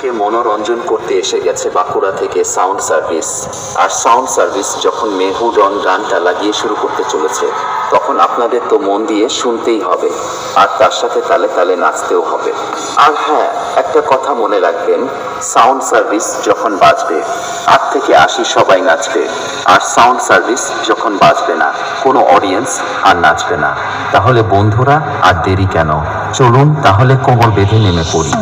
কে মনোরঞ্জন করতে এসে গেছে বাঁকুড়া থেকে সাউন্ড সার্ভিস। আর সাউন্ড সার্ভিস যখন মেহুডন গানটা লাগিয়ে শুরু করতে চলেছে, তখন আপনাদের তো মন দিয়ে শুনতেই হবে, আর তার সাথে তালে তালে নাচতেও হবে। আর হ্যাঁ, একটা কথা মনে রাখবেন, সাউন্ড সার্ভিস যখন বাজবে 8 থেকে 80 সবাই নাচবে, আর সাউন্ড সার্ভিস যখন বাজবে না, কোনো অডিয়েন্স আর নাচবে না। তাহলে বন্ধুরা আর দেরি কেন, চলুন তাহলে কোমর বেঁধে নেমে পড়ি।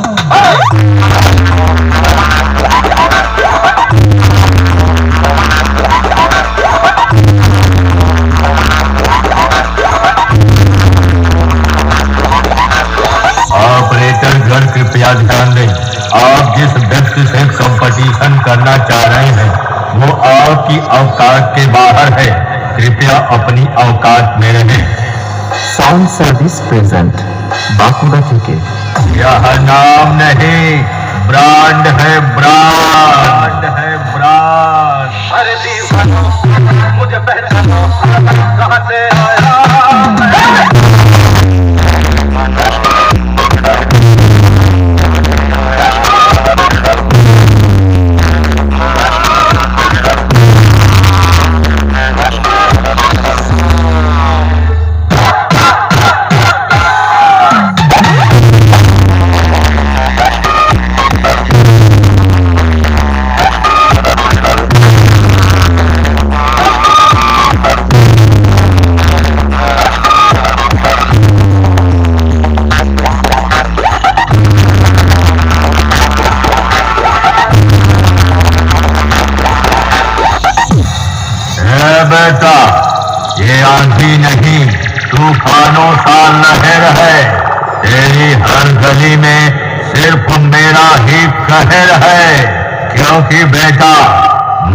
ऑपरेटर कृपया ध्यान दें, आप जिस व्यक्ति से कंपटीशन करना चाह रहे हैं वो आपकी औकात के बाहर है। कृपया अपनी औकात में रहें। साउंड सर्विस प्रेजेंट बांकुड़ा থেকে। यह नाम नहीं, ब्रांड है, ब्रांड है, ब्रांड। अरे दीवानो मुझे पहचानो, कहाँ से आया बेटा, ये आंधी नहीं, तूफानों सा लहर है। तेरी हर गली में सिर्फ मेरा ही कहर है। क्योंकि बेटा,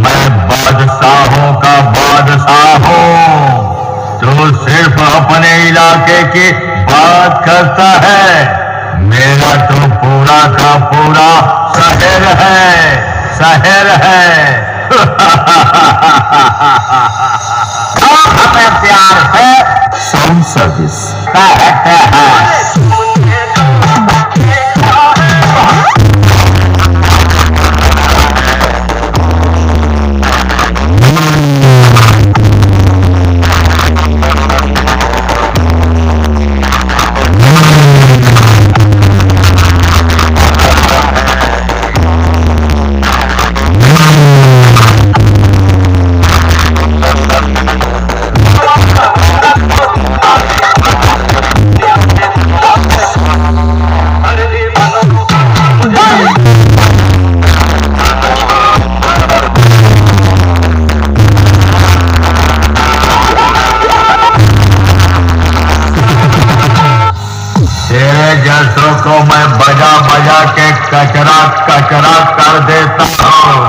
मैं बादशाहों का बादशाह हूँ। तू सिर्फ अपने इलाके की बात करता है, मेरा तो पूरा का पूरा शहर है, शहर है। हमें प्यार है साउंड सर्विस कहते हैं। जैसों को मैं बजा बजा के कचरा कचरा कर देता हूँ,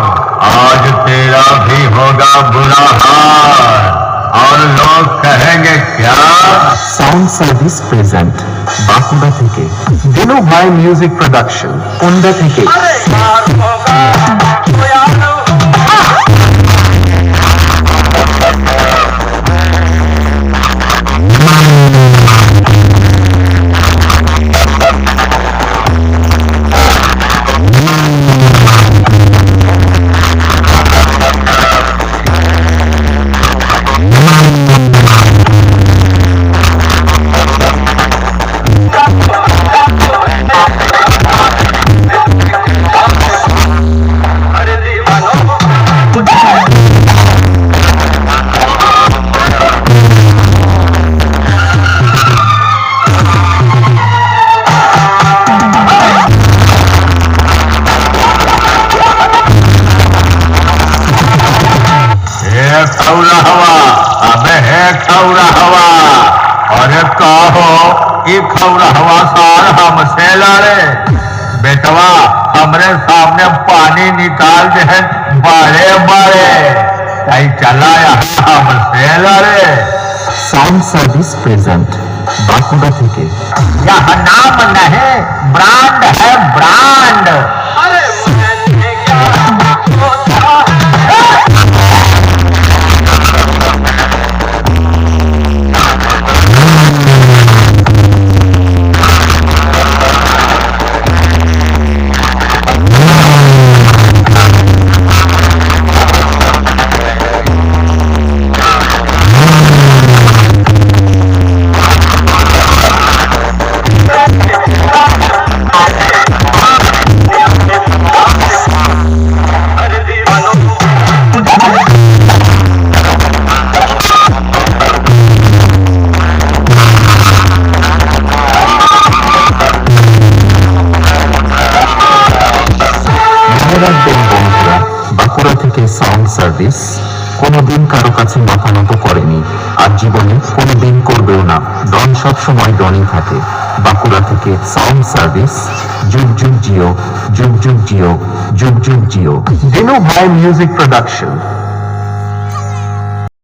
आज तेरा भी होगा बुरा हाल। और लोग कहेंगे क्या? साउंड सर्विस प्रेजेंट बांकुड़ा থেকে দিনু ভাই মিউজিক প্রোডাকশন কোন্ডা থেকে। खौरा हवा, अबे है खौरा हवा। अरे कहो ये खौरा हवा सार हमसे लड़े। बेटवा, हमरे सामने पानी निकाल दे बड़े बड़े, कहीं चला यहाँ हमसे लड़े। साउंड सर्विस प्रेजेंट बांकुड़ा থেকে। यह नाम नहीं, ब्रांड है, ब्रांड। अरे मैंने क्या सोचा है। রাখবেন বন্ধুরা, বাঁকুড়া থেকে সাউন্ড সার্ভিস কোনোদিন কারো কাছে মাথা নত করেনি, আর জীবনে কোনোদিন করবেও না। ডন সবসময় ডনই থাকে। বাঁকুড়া থেকে সাউন্ড সার্ভিস, যুগ যুগ জিও, যুগ যুগ জিও, যুগ যুগ জিও। দিনু ভাই মিউজিক প্রোডাকশন।